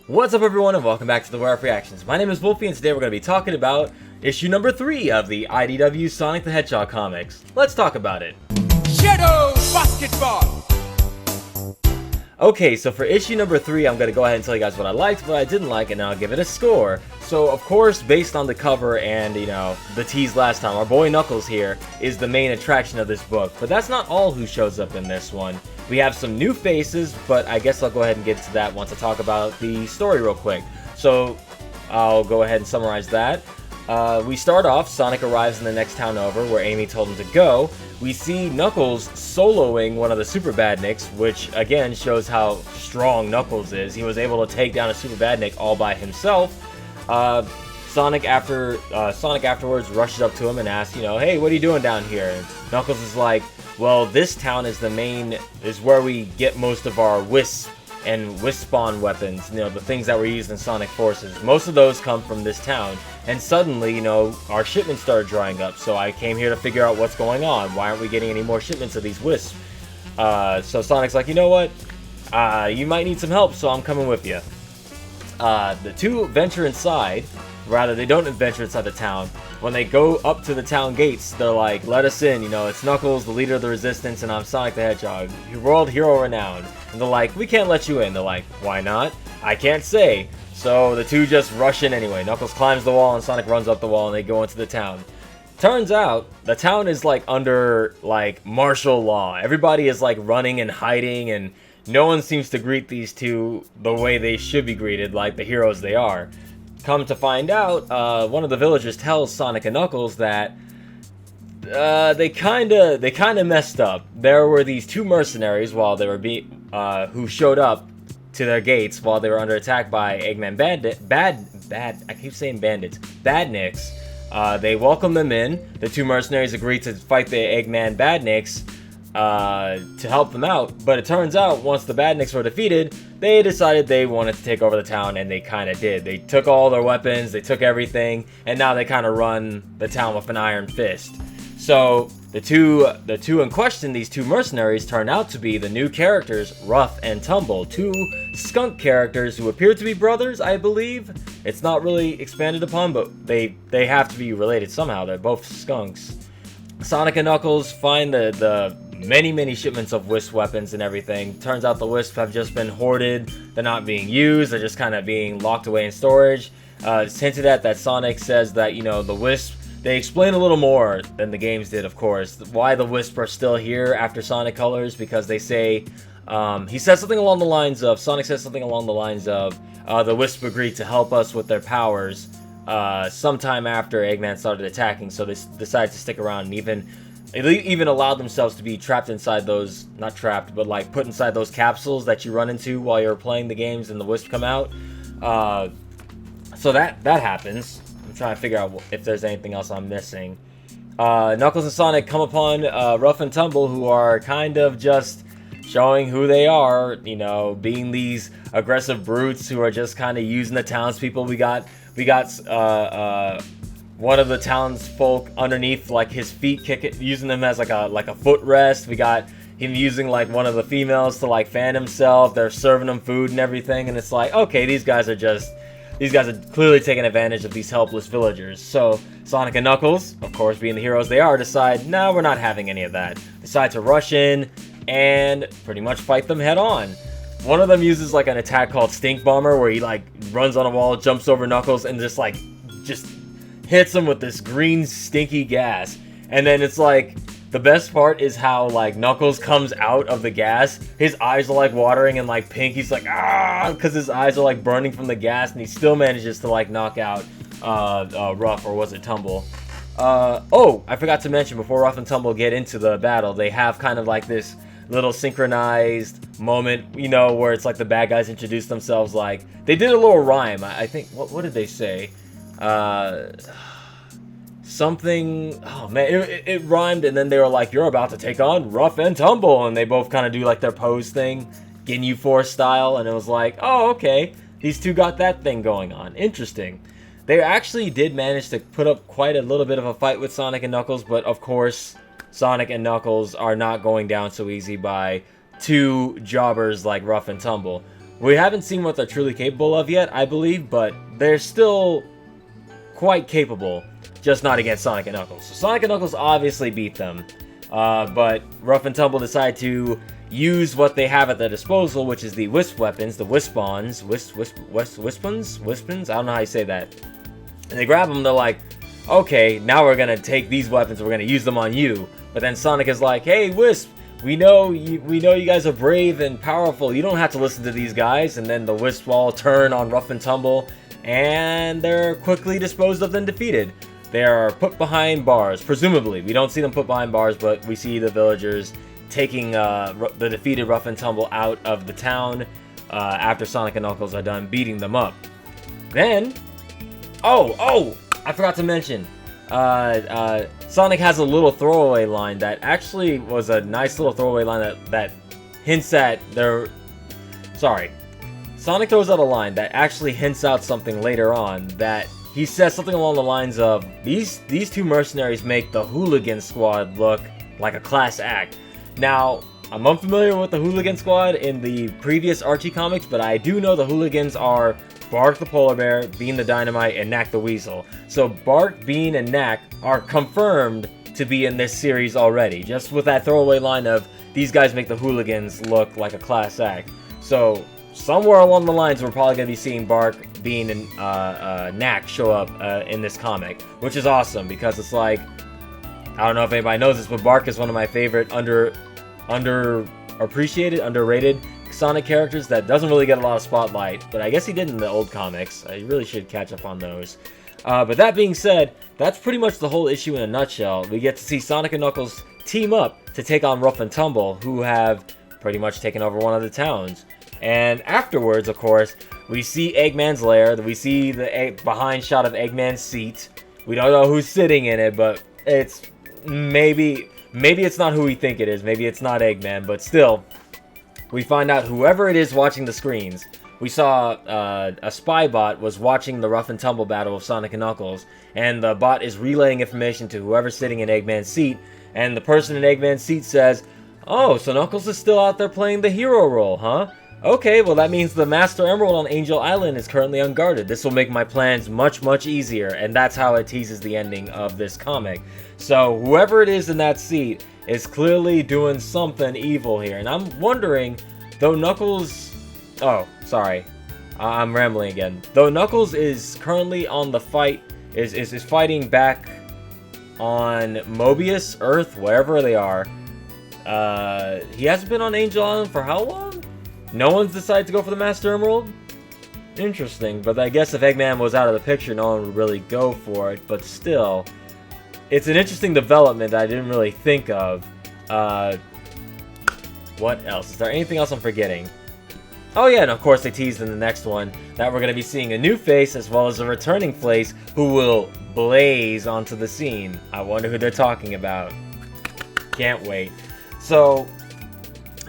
What's up everyone and welcome back to the Werewoof Reactions. My name is Wolfie and today we're going to be talking about issue number 3 of the IDW Sonic the Hedgehog comics. Let's talk about it. Shadow Basketball! Okay, so for issue number 3 I'm going to go ahead and tell you guys what I liked, what I didn't like, and I'll give it a score. So of course, based on the cover and, the tease last time, our boy Knuckles here is the main attraction of this book. But that's not all who shows up in this one. We have some new faces, but I guess I'll go ahead and get to that once I talk about the story real quick. So, I'll go ahead and summarize that. We start off, Sonic arrives in the next town over, where Amy told him to go. We see Knuckles soloing one of the Super Badniks, which again shows how strong Knuckles is. He was able to take down a Super Badnik all by himself. Sonic afterwards rushes up to him and asks, hey, what are you doing down here? And Knuckles is like, well, this town is where we get most of our Wisp and Wisp spawn weapons, the things that were used in Sonic Forces. Most of those come from this town. And suddenly, our shipments started drying up, so I came here to figure out what's going on. Why aren't we getting any more shipments of these Wisps? So Sonic's like, you know what? You might need some help, so I'm coming with you. The two venture inside. Rather, they don't venture inside the town. When they go up to the town gates, they're like, let us in, it's Knuckles, the leader of the Resistance, and I'm Sonic the Hedgehog, world hero renowned. And they're like, we can't let you in. They're like, why not? I can't say. So the two just rush in anyway. Knuckles climbs the wall and Sonic runs up the wall and they go into the town. Turns out, the town is under, martial law. Everybody is, running and hiding, and no one seems to greet these two the way they should be greeted, like the heroes they are. Come to find out, one of the villagers tells Sonic and Knuckles that they kinda messed up. There were these two mercenaries who showed up to their gates while they were under attack by Eggman Badniks. They welcomed them in. The two mercenaries agreed to fight the Eggman Badniks to help them out, but it turns out once the Badniks were defeated, they decided they wanted to take over the town, and they kind of did. They took all their weapons, they took everything, and now they kind of run the town with an iron fist. So the two in question, these two mercenaries, turned out to be the new characters Ruff and Tumble, two skunk characters who appear to be brothers, I believe. It's not really expanded upon, but they have to be related somehow. They're both skunks. Sonic and Knuckles find the many shipments of Wisp weapons and everything. Turns out the Wisps have just been hoarded. They're not being used. They're just kind of being locked away in storage. It's hinted at that Sonic says that, the Wisp, they explain a little more than the games did, of course. Why the Wisps are still here after Sonic Colors, because they say, he says something along the lines of, Sonic says something along the lines of, the Wisp agreed to help us with their powers sometime after Eggman started attacking, so they decided to stick around and even allowed themselves to be trapped inside those, not trapped, but put inside those capsules that you run into while you're playing the games and the Wisp come out. So that happens. I'm trying to figure out if there's anything else I'm missing. Knuckles and Sonic come upon Ruff and Tumble, who are kind of just showing who they are, being these aggressive brutes who are just kind of using the townspeople. We got one of the townsfolk underneath, his feet, using them as like a footrest. We got him using one of the females to fan himself. They're serving him food and everything, and it's like, okay, these guys are clearly taking advantage of these helpless villagers. So Sonic and Knuckles, of course being the heroes they are, decide, no, we're not having any of that. Decide to rush in and pretty much fight them head on. One of them uses an attack called Stink Bomber, where he runs on a wall, jumps over Knuckles, and just hits him with this green stinky gas. And then it's the best part is how Knuckles comes out of the gas. His eyes are watering and pink. He's because his eyes are burning from the gas, and he still manages to knock out Ruff, or was it Tumble? Oh, I forgot to mention, before Ruff and Tumble get into the battle, they have kind of this little synchronized moment, where it's the bad guys introduce themselves. They did a little rhyme. I think, what did they say? Something, oh man, it rhymed, and then they were like, you're about to take on Ruff and Tumble, and they both kind of do their pose thing, Ginyu Force style, and it was oh, okay, these two got that thing going on. Interesting. They actually did manage to put up quite a little bit of a fight with Sonic and Knuckles, but of course, Sonic and Knuckles are not going down so easy by two jobbers like Ruff and Tumble. We haven't seen what they're truly capable of yet, I believe, but they're still quite capable, just not against Sonic and Knuckles. So Sonic and Knuckles obviously beat them, but Rough and Tumble decide to use what they have at their disposal, which is the Wisp weapons, the Wispons, Wispons? I don't know how you say that. And they grab them, they're like, okay, now we're gonna take these weapons, we're gonna use them on you. But then Sonic is like, hey, Wisp, we know you guys are brave and powerful, you don't have to listen to these guys. And then the Wisp all turn on Rough and Tumble, and they're quickly disposed of and defeated. They are put behind bars, presumably. We don't see them put behind bars, but we see the villagers taking the defeated Rough and Tumble out of the town after Sonic and Knuckles are done beating them up. Then, oh, I forgot to mention, Sonic has a little throwaway line that actually was a nice little throwaway line that hints at their... Sorry. Sonic throws out a line that actually hints out something later on, that he says something along the lines of, these two mercenaries make the Hooligan Squad look like a class act. Now, I'm unfamiliar with the Hooligan Squad in the previous Archie comics, but I do know the Hooligans are Bark the Polar Bear, Bean the Dynamite, and Knack the Weasel. So Bark, Bean, and Knack are confirmed to be in this series already, just with that throwaway line of, these guys make the Hooligans look like a class act. So somewhere along the lines, we're probably going to be seeing Bark, Bean, and Knack show up in this comic, which is awesome, because it's like, I don't know if anybody knows this, but Bark is one of my favorite underrated Sonic characters that doesn't really get a lot of spotlight, but I guess he did in the old comics. I really should catch up on those. But that being said, that's pretty much the whole issue in a nutshell. We get to see Sonic and Knuckles team up to take on Rough and Tumble, who have pretty much taken over one of the towns. And afterwards, of course, we see Eggman's lair. We see the behind shot of Eggman's seat. We don't know who's sitting in it, but it's maybe it's not who we think it is. Maybe it's not Eggman, but still, we find out whoever it is watching the screens. We saw a spy bot was watching the Rough and Tumble battle of Sonic and Knuckles, and the bot is relaying information to whoever's sitting in Eggman's seat, and the person in Eggman's seat says, oh, so Knuckles is still out there playing the hero role, huh? Okay, well that means the Master Emerald on Angel Island is currently unguarded. This will make my plans much, much easier, and that's how it teases the ending of this comic. So whoever it is in that seat is clearly doing something evil here, and I'm wondering, though Knuckles... Oh, sorry. I'm rambling again. Though Knuckles is currently on the fight, is fighting back on Mobius, Earth, wherever they are. He hasn't been on Angel Island for how long? No one's decided to go for the Master Emerald? Interesting, but I guess if Eggman was out of the picture, no one would really go for it, but still, it's an interesting development I didn't really think of. What else? Is there anything else I'm forgetting? Oh yeah, and of course they teased in the next one that we're going to be seeing a new face as well as a returning face who will blaze onto the scene. I wonder who they're talking about. Can't wait. So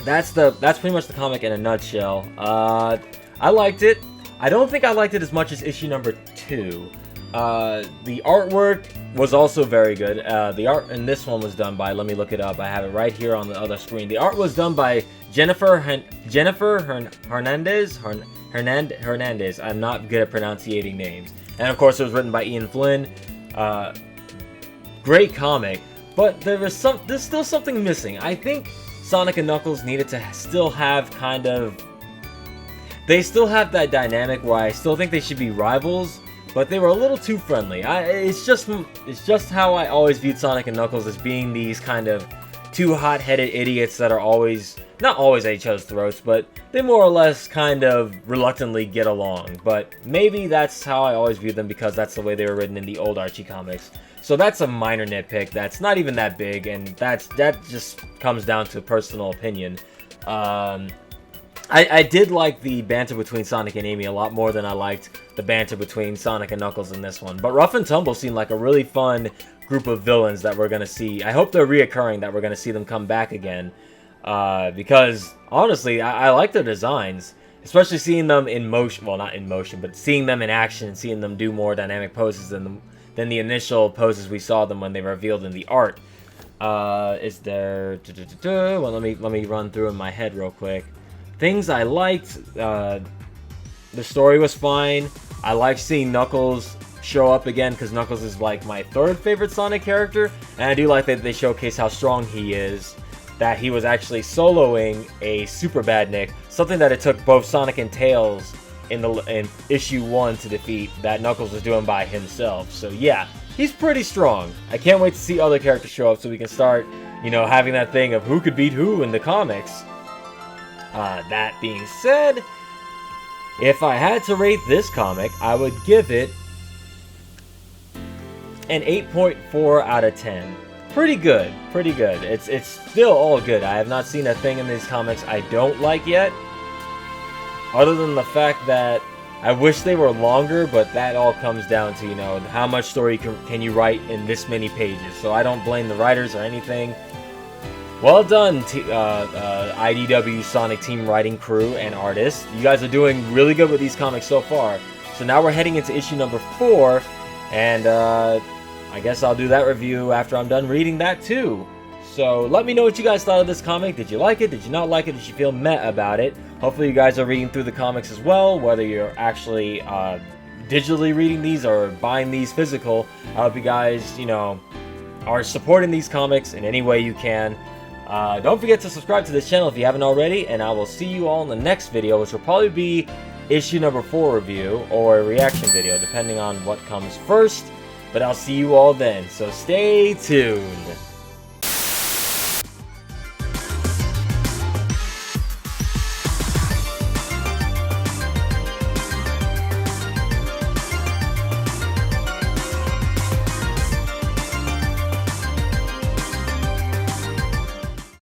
that's pretty much the comic in a nutshell. I liked it. I don't think I liked it as much as issue number 2. The artwork was also very good. The art in this one was done by, let me look it up, I have it right here on the other screen. The art was done by Jennifer Hernandez. I'm not good at pronouncing names. And of course it was written by Ian Flynn. Great comic, but there's still something missing. I think Sonic and Knuckles needed to still have they still have that dynamic where I still think they should be rivals, but they were a little too friendly. It's just how I always viewed Sonic and Knuckles, as being these kind of two hot-headed idiots that are not always at each other's throats, but they more or less kind of reluctantly get along. But maybe that's how I always viewed them, because that's the way they were written in the old Archie comics. So that's a minor nitpick that's not even that big, and that just comes down to personal opinion. I did like the banter between Sonic and Amy a lot more than I liked the banter between Sonic and Knuckles in this one. But Rough and Tumble seemed like a really fun group of villains that we're going to see. I hope they're reoccurring, that we're going to see them come back again. Because, honestly, I like their designs. Especially seeing them in motion, well, not in motion, but seeing them in action, seeing them do more dynamic poses than the initial poses we saw them when they were revealed in the art. Is there... Well, let me run through in my head real quick. Things I liked, the story was fine. I like seeing Knuckles show up again because Knuckles is like my third favorite Sonic character, and I do like that they showcase how strong he is, that he was actually soloing a Super Badnik, something that it took both Sonic and Tails in issue 1 to defeat, that Knuckles was doing by himself. So yeah, he's pretty strong. I can't wait to see other characters show up so we can start, you know, having that thing of who could beat who in the comics. That being said, if I had to rate this comic, I would give it an 8.4 out of 10. Pretty good, pretty good. It's still all good. I have not seen a thing in these comics I don't like yet, other than the fact that I wish they were longer, but that all comes down to, you know, how much story can you write in this many pages. So I don't blame the writers or anything. Well done, IDW Sonic team writing crew and artists. You guys are doing really good with these comics so far. So now we're heading into issue number 4, and I guess I'll do that review after I'm done reading that too. So let me know what you guys thought of this comic. Did you like it? Did you not like it? Did you feel meh about it? Hopefully you guys are reading through the comics as well, whether you're actually digitally reading these or buying these physical. I hope you guys, you know, are supporting these comics in any way you can. Don't forget to subscribe to this channel if you haven't already, and I will see you all in the next video, which will probably be issue number 4 review or a reaction video, depending on what comes first. But I'll see you all then, so stay tuned.